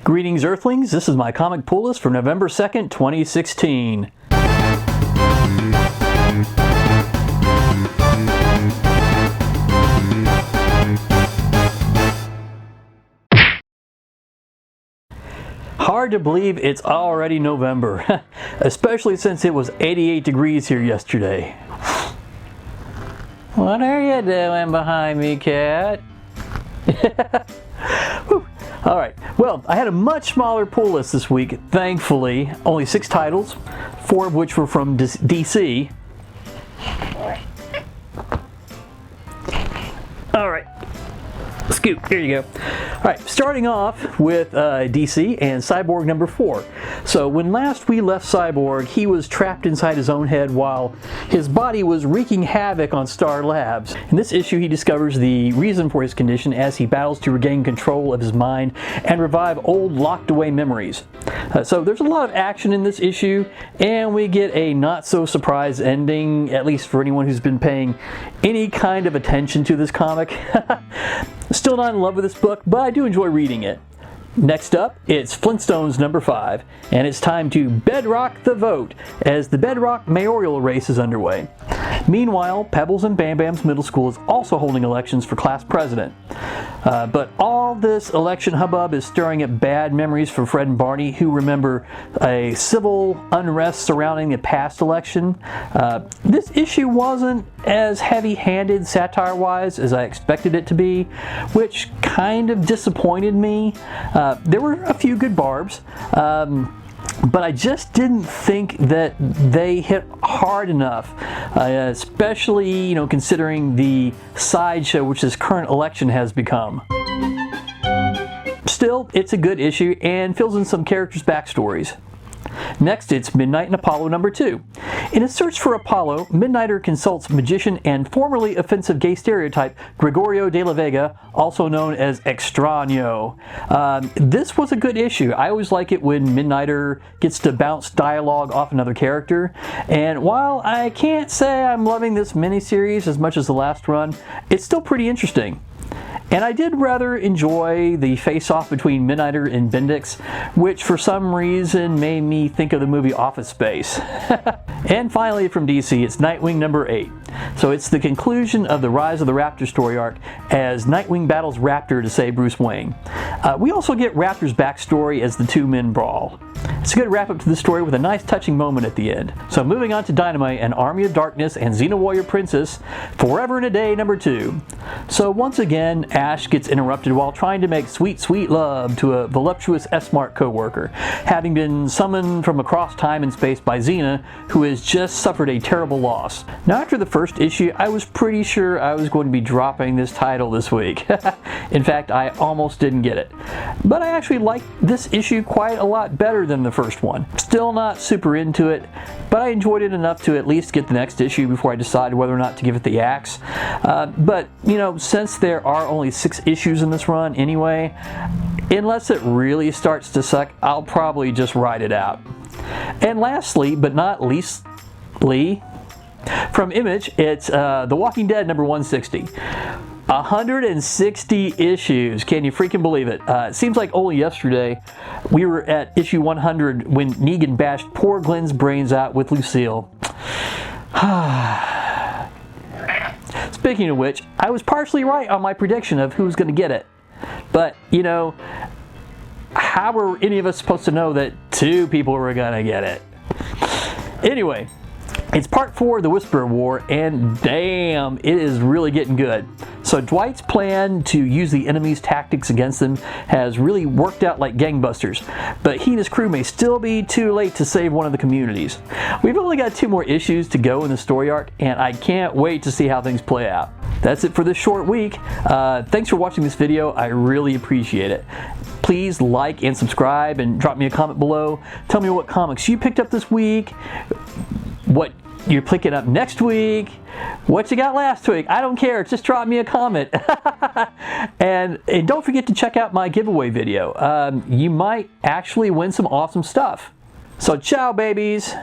Greetings, Earthlings. This is my comic pull list for November 2nd, 2016. Hard to believe it's already November, especially since it was 88 degrees here yesterday. What are you doing behind me, cat? Alright, well, I had a much smaller pull list this week, thankfully. Only 6 titles, 4 of which were from DC. Alright, scoot, here you go. Alright, starting off with DC and Cyborg number 4. So when last we left Cyborg, he was trapped inside his own head while his body was wreaking havoc on Star Labs. In this issue, he discovers the reason for his condition as he battles to regain control of his mind and revive old locked away memories. So there's a lot of action in this issue, and we get a not so surprise ending, at least for anyone who's been paying any kind of attention to this comic. Still not in love with this book, but I do enjoy reading it. Next up, it's Flintstones number 5, and it's time to bedrock the vote as the Bedrock mayoral race is underway. Meanwhile, Pebbles and Bam Bam's middle school is also holding elections for class president. But all this election hubbub is stirring up bad memories for Fred and Barney, who remember a civil unrest surrounding the past election. This issue wasn't as heavy-handed satire-wise as I expected it to be, which kind of disappointed me. There were a few good barbs, but I just didn't think that they hit hard enough, especially, considering the sideshow which this current election has become. Still, it's a good issue and fills in some characters' backstories. Next, it's Midnight and Apollo number 2. In a search for Apollo, Midnighter consults magician and formerly offensive gay stereotype Gregorio de la Vega, also known as Extraño. This was a good issue. I always like it when Midnighter gets to bounce dialogue off another character. And while I can't say I'm loving this miniseries as much as the last run, it's still pretty interesting. And I did rather enjoy the face-off between Midnighter and Bendix, which for some reason made me think of the movie Office Space. And finally from DC, it's Nightwing number 8. So it's the conclusion of the Rise of the Raptor story arc as Nightwing battles Raptor to save Bruce Wayne. We also get Raptor's backstory as the two men brawl. It's a good wrap-up to the story with a nice touching moment at the end. So moving on to Dynamite and Army of Darkness and Xena Warrior Princess, Forever in a Day number 2. So once again, Ash gets interrupted while trying to make sweet, sweet love to a voluptuous S-Mart co-worker, having been summoned from across time and space by Xena, who has just suffered a terrible loss. Now after the first issue, I was pretty sure I was going to be dropping this title this week. In fact, I almost didn't get it. But I actually liked this issue quite a lot better than the first one. Still not super into it, but I enjoyed it enough to at least get the next issue before I decided whether or not to give it the axe. But, since there are only 6 issues in this run anyway, unless it really starts to suck, I'll probably just ride it out. And lastly, but not leastly, from Image, it's The Walking Dead number 160. 160 issues. Can you freaking believe it? It seems like only yesterday we were at issue 100 when Negan bashed poor Glenn's brains out with Lucille. Speaking of which, I was partially right on my prediction of who was going to get it. But, how were any of us supposed to know that 2 people were going to get it? Anyway, it's part 4 of the Whisperer War, and damn, it is really getting good. So Dwight's plan to use the enemy's tactics against them has really worked out like gangbusters, but he and his crew may still be too late to save one of the communities. We've only got 2 more issues to go in the story arc, and I can't wait to see how things play out. That's it for this short week. Thanks for watching this video. I really appreciate it. Please like and subscribe and drop me a comment below. Tell me what comics you picked up this week, what you're picking up next week, what you got last week. I don't care. Just drop me a comment. and don't forget to check out my giveaway video. You might actually win some awesome stuff. So ciao, babies.